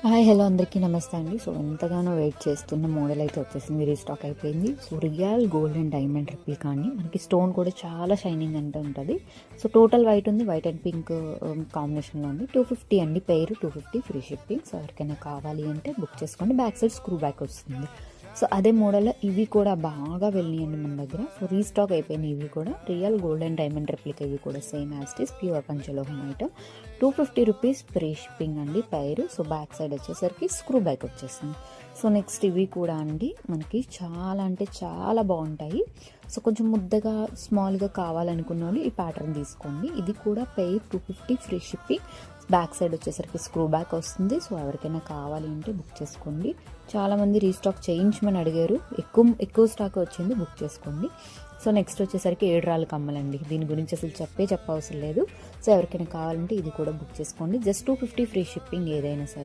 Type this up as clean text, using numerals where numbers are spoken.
Hi hello అందరికీ నమస్తే అండి. సో ఎంతగానో వెయిట్ చేస్తున్న మోడల్ అయితే వచ్చేసింది, రీస్టాక్ అయిపోయింది. So real gold and diamond replica అండి. మనకి స్టోన్ కూడా చాలా షైనింగ్ అంటే ఉంటుంది. సో టోటల్ వైట్ ఉంది, వైట్ అండ్ పింక్ కాంబినేషన్లో ఉంది. 250 అండి పేరు, 250 ఫ్రీ షిప్పింగ్. సో ఎవరికైనా కావాలి అంటే బుక్ చేసుకోండి. బ్యాక్ సైడ్ స్క్రూ బ్యాక్ వస్తుంది. సో అదే మోడల్లో ఇవి కూడా బాగా వెళ్ళినాయండి మన దగ్గర. సో రీస్టాక్ అయిపోయినాయి ఇవి కూడా. Real gold and diamond replica ఇవి కూడా same as it is pure పంచలోహం ఐటమ్. 250 రూపీస్ ఫ్రీ షిప్పింగ్ అండి పైరు. సో బ్యాక్ సైడ్ వచ్చేసరికి స్క్రూ బ్యాక్ వచ్చేసింది. సో నెక్స్ట్ ఇవి కూడా అండి మనకి చాలా అంటే చాలా బాగుంటాయి. సో కొంచెం ముద్దగా స్మాల్గా కావాలనుకున్న వాళ్ళు ఈ ప్యాటర్న్ తీసుకోండి. ఇది కూడా pair 250 free shipping. Back side వచ్చేసరికి స్క్రూ బ్యాక్ వస్తుంది. సో ఎవరికైనా కావాలి అంటే బుక్ చేసుకోండి. చాలామంది రీస్టాక్ చేయించమని అడిగారు, ఎక్కువ స్టాక్ వచ్చింది, బుక్ చేసుకోండి. సో నెక్స్ట్ వచ్చేసరికి 7 రాళ్ళ కమ్మలండి. దీని గురించి అసలు చెప్పవసరం లేదు. సో ఎవరికైనా కావాలంటే ఇది కూడా బుక్ చేసుకోండి. జస్ట్ 250 ఫ్రీ షిప్పింగ్ ఏదైనా సరే.